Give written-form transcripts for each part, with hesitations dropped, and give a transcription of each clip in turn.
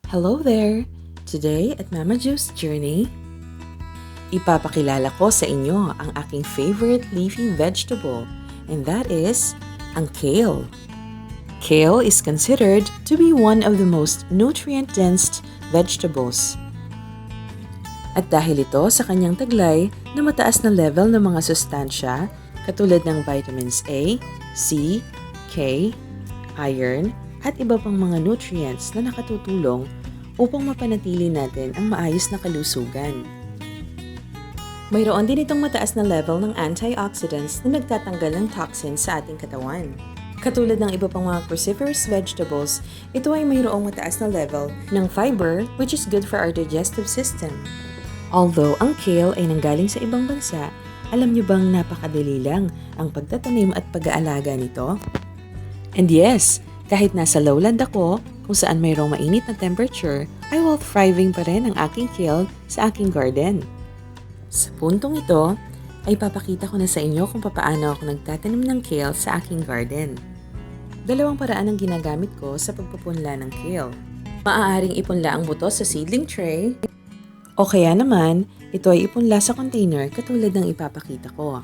Hello there! Today at Mama Juice Journey, ipapakilala ko sa inyo ang aking favorite leafy vegetable, and that is ang kale. Kale is considered to be one of the most nutrient-dense vegetables. At dahil ito sa kanyang taglay na mataas na level ng mga sustansya katulad ng vitamins A, C, K, iron, at iba pang mga nutrients na nakatutulong upang mapanatili natin ang maayos na kalusugan. Mayroon din itong mataas na level ng antioxidants na nagtatanggal ng toxins sa ating katawan. Katulad ng iba pang mga cruciferous vegetables, ito ay mayroong mataas na level ng fiber which is good for our digestive system. Although ang kale ay nanggaling sa ibang bansa, alam niyo bang napakadali lang ang pagtatanim at pag-aalaga nito? And yes, kahit nasa Lowland ako, kung saan mayroong mainit na temperature, ay while thriving pa rin ang aking kale sa aking garden. Sa puntong ito, ay papakita ko na sa inyo kung paano ako nagtatanim ng kale sa aking garden. Dalawang paraan ang ginagamit ko sa pagpupunla ng kale. Maaaring ipunla ang buto sa seedling tray, o kaya naman, ito ay ipunla sa container katulad ng ipapakita ko.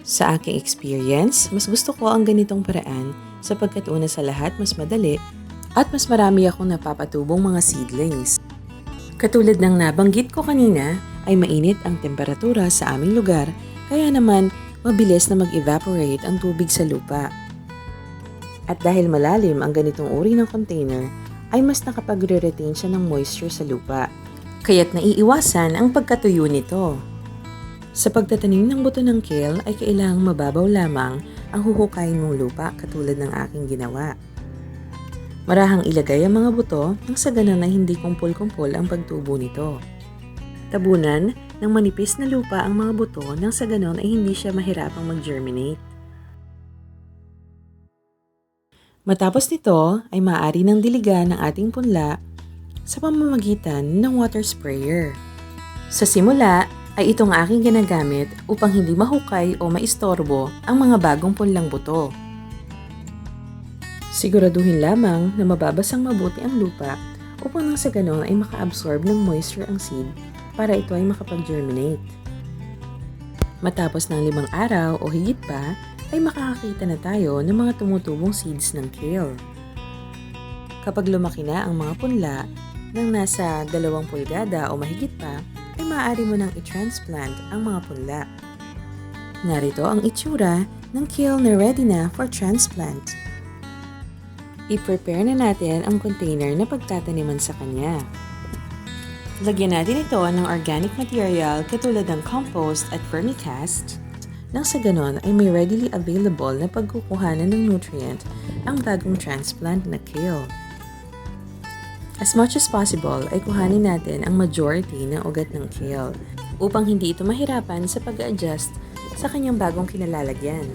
Sa aking experience, mas gusto ko ang ganitong paraan sapagkat una sa lahat mas madali at mas marami akong napapatubong mga seedlings. Katulad ng nabanggit ko kanina, ay mainit ang temperatura sa aming lugar, kaya naman mabilis na mag-evaporate ang tubig sa lupa. At dahil malalim ang ganitong uri ng container, ay mas nakapagre-retain siya ng moisture sa lupa, kaya't naiiwasan ang pagkatuyo nito. Sa pagtatanim ng buto ng kale ay kailangang mababaw lamang ang huhukayin mong lupa katulad ng aking ginawa. Marahang ilagay ang mga buto nang sa ganon na hindi kumpol-kumpol ang pagtubo nito. Tabunan ng manipis na lupa ang mga buto nang sa ganon ay hindi siya mahirapang mag-germinate. Matapos nito ay maaari nang diligan ang ating punla sa pamamagitan ng water sprayer. Sa simula ay itong aking ginagamit upang hindi mahukay o maistorbo ang mga bagong punlang buto. Siguraduhin lamang na mababasang mabuti ang lupa upang nang sa ganon ay maka-absorb ng moisture ang seed para ito ay makapag-germinate. Matapos ng 5 araw o higit pa, ay makakakita na tayo ng mga tumutubong seeds ng kale. Kapag lumaki na ang mga punla ng nasa 2 pulgada o mahigit pa, ay maaari mo nang i-transplant ang mga punla. Narito ang itsura ng kale na ready na for transplant. I-prepare na natin ang container na pagtataniman sa kanya. Lagyan natin ito ng organic material katulad ng compost at vermicast, nang sa ganon ay may readily available na pagkukuhanan ng nutrient ang bagong transplant na kale. As much as possible ay kuhanin natin ang majority ng ugat ng kale upang hindi ito mahirapan sa pag-adjust sa kanyang bagong kinalalagyan.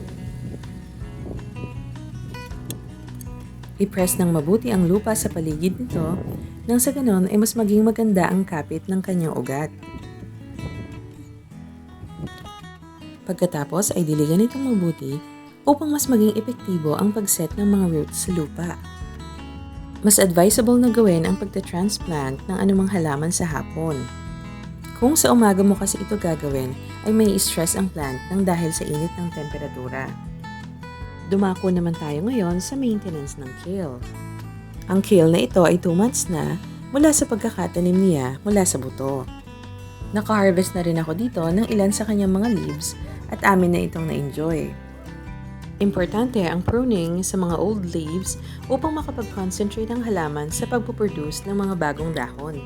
I-press ng mabuti ang lupa sa paligid nito nang sa ganon ay mas maging maganda ang kapit ng kanyang ugat. Pagkatapos ay diligan itong mabuti upang mas maging epektibo ang pag-set ng mga roots sa lupa. Mas advisable na gawin ang pagta-transplant ng anumang halaman sa hapon. Kung sa umaga mo kasi ito gagawin, ay may stress ang plant nang dahil sa init ng temperatura. Dumako naman tayo ngayon sa maintenance ng kale. Ang kale na ito ay 2 months na mula sa pagkakatanim niya mula sa buto. Naka-harvest na rin ako dito ng ilan sa kanyang mga leaves at amin na itong na-enjoy. Importante ang pruning sa mga old leaves upang makapag-concentrate ang halaman sa pagpuproduce ng mga bagong dahon.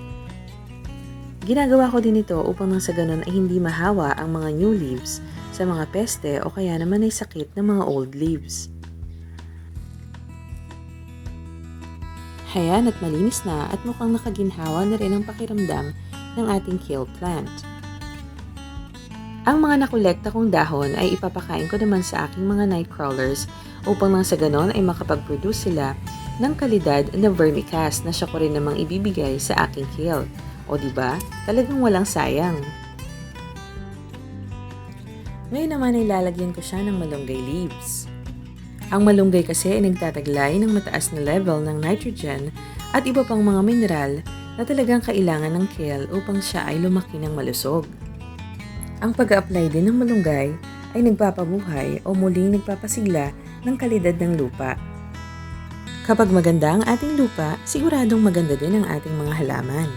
Ginagawa ko din ito upang nang sa ganon ay hindi mahawa ang mga new leaves sa mga peste o kaya naman ay sakit ng mga old leaves. Hayan at malinis na at mukhang nakaginhawa na rin ang pakiramdam ng ating kale plant. Ang mga nakolekta kong dahon ay ipapakain ko naman sa aking mga night crawlers upang nang sa ganon ay makapag-produce sila ng kalidad na vermicast na siya ko rin namang ibibigay sa aking kale. O diba, talagang walang sayang. Ngayon naman ay lalagyan ko siya ng malunggay leaves. Ang malunggay kasi ay nagtataglay ng mataas na level ng nitrogen at iba pang mga mineral na talagang kailangan ng kale upang siya ay lumaki ng malusog. Ang pag-a-apply din ng malunggay ay nagpapabuhay o muling nagpapasigla ng kalidad ng lupa. Kapag maganda ang ating lupa, siguradong maganda din ang ating mga halaman.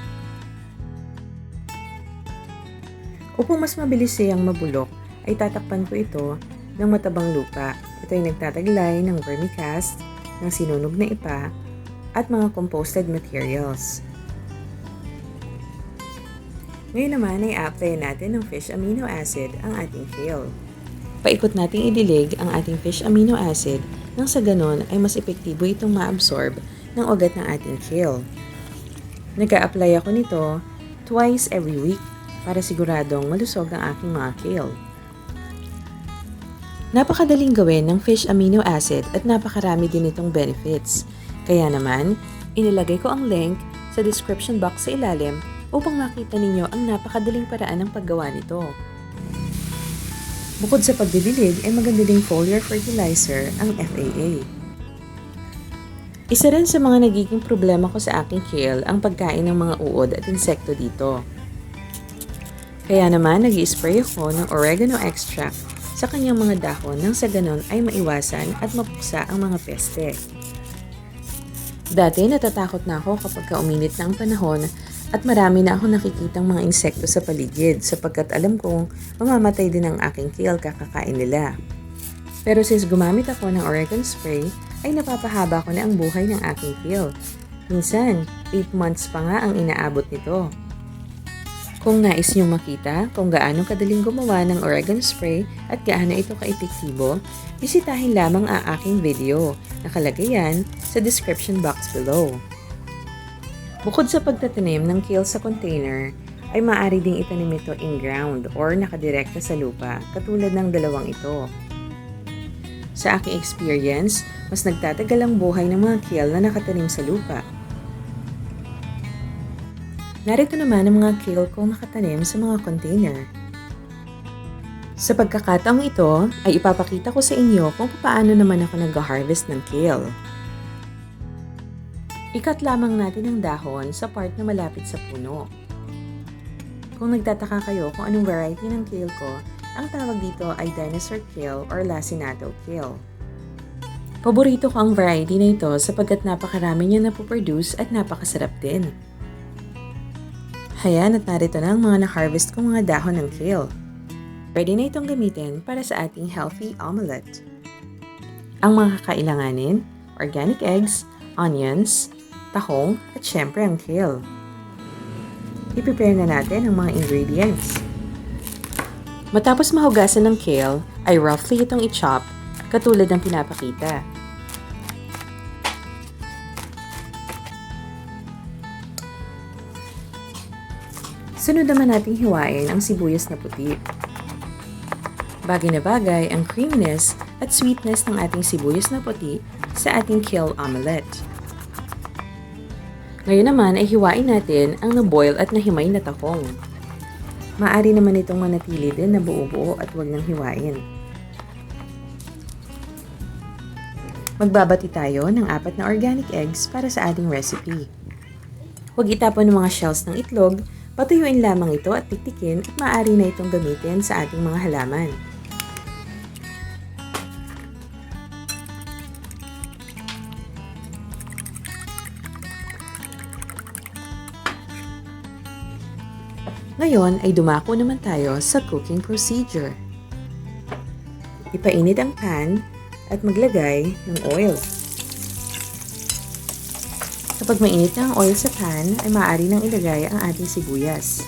Upang mas mabilis siyang mabulok, ay tatakpan ko ito ng matabang lupa. Ito ay nagtataglay ng vermicast, ng sinunog na ipa, at mga composted materials. Ngayon naman ay apply natin ng fish amino acid ang ating kale. Paikot nating idilig ang ating fish amino acid nang sa ganon ay mas epektibo itong ma-absorb ng ugat ng ating kale. Nag-a-apply ako nito twice every week para siguradong malusog ang aking mga kale. Napakadaling gawin ng fish amino acid at napakarami din itong benefits. Kaya naman, inilagay ko ang link sa description box sa ilalim upang makita ninyo ang napakadaling paraan ng paggawa nito. Bukod sa pagdidilig ay maganda ding foliar fertilizer ang FAA. Isa rin sa mga nagiging problema ko sa aking kale ang pagkain ng mga uod at insekto dito. Kaya naman nag-i-spray ako ng oregano extract sa kanyang mga dahon nang sa ganon ay maiwasan at mapuksa ang mga peste. Dati natatakot na ako kapag uminit na ang panahon at marami na ako nakikitang mga insekto sa paligid sapagkat alam kong mamamatay din ang aking kale kakakain nila. Pero since gumamit ako ng oregano spray, ay napapahaba ko na ang buhay ng aking kale. Minsan, 8 months pa nga ang inaabot nito. Kung nais niyong makita kung gaano kadaling gumawa ng oregano spray at gaano ito ka-epektibo, bisitahin lamang ang aking video. Nakalagay yan sa description box below. Bukod sa pagtatanim ng kale sa container, ay maaari ding itanim ito in-ground or nakadirekta sa lupa, katulad ng dalawang ito. Sa aking experience, mas nagtatagal ang buhay ng mga kale na nakatanim sa lupa. Narito naman ang mga kale kong nakatanim sa mga container. Sa pagkakataong ito, ay ipapakita ko sa inyo kung paano naman ako nag-harvest ng kale. Ikat lamang natin ang dahon sa part na malapit sa puno. Kung nagtataka kayo kung anong variety ng kale ko, ang tawag dito ay dinosaur kale or lacinato kale. Paborito ko ang variety na ito sapagkat napakarami niya napoproduce at napakasarap din. Ayan at narito na ang mga na-harvest kong mga dahon ng kale. Pwede na itong gamitin para sa ating healthy omelette. Ang mga kakailanganin, organic eggs, onions, tahong, at syempre ang kale. I-prepare na natin ang mga ingredients. Matapos mahugasan ng kale, ay roughly itong i-chop katulad ng pinapakita. Sunod naman nating hiwain ang sibuyas na puti. Bagay na bagay ang creaminess at sweetness ng ating sibuyas na puti sa ating kale omelette. Ngayon naman ay hiwain natin ang na-boil at nahimay na tahong. Maaari naman itong manatili din na buo-buo at huwag nang hiwain. Magbabati tayo ng 4 na organic eggs para sa ating recipe. Huwag itapon ng mga shells ng itlog, patuyuin lamang ito at tiktikin at maaari na itong gamitin sa ating mga halaman. Ngayon ay dumako naman tayo sa cooking procedure. Ipainit ang pan at maglagay ng oil. Kapag mainit na ang oil sa pan, ay maaari nang ilagay ang ating sibuyas.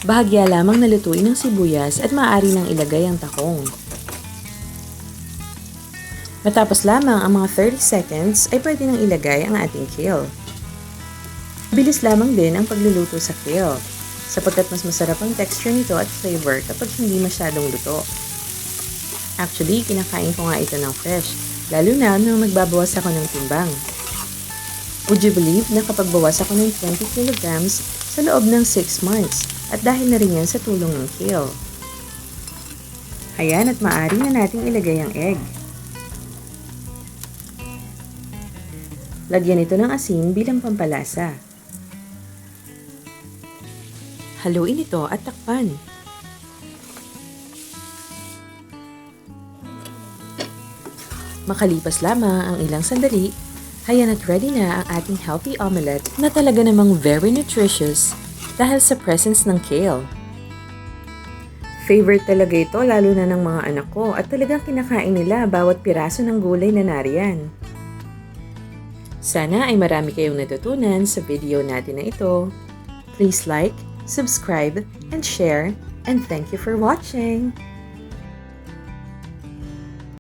Bahagya lamang nalutuin ng sibuyas at maaari nang ilagay ang tahong. Matapos lamang ang mga 30 seconds, ay pwede nang ilagay ang ating kale. Bilis lamang din ang pagluluto sa kale, sapagkat mas masarap ang texture nito at flavor kapag hindi masyadong luto. Actually, kinakain ko nga ito ng fresh, lalo na nung nagbabawas ako ng timbang. Would you believe na kapag bawas ako ng 20 kilograms sa loob ng 6 months at dahil na rin yan sa tulong ng kale. Ayan at maaari na nating ilagay ang egg. Lagyan ito ng asin bilang pampalasa. Haluin ito at takpan. Makalipas lamang ang ilang sandali, hayan at ready na ang ating healthy omelette na talaga namang very nutritious dahil sa presence ng kale. Favorite talaga ito lalo na ng mga anak ko at talagang kinakain nila bawat piraso ng gulay na nariyan. Sana ay marami kayong natutunan sa video natin na ito. Please like, subscribe, and share, and thank you for watching!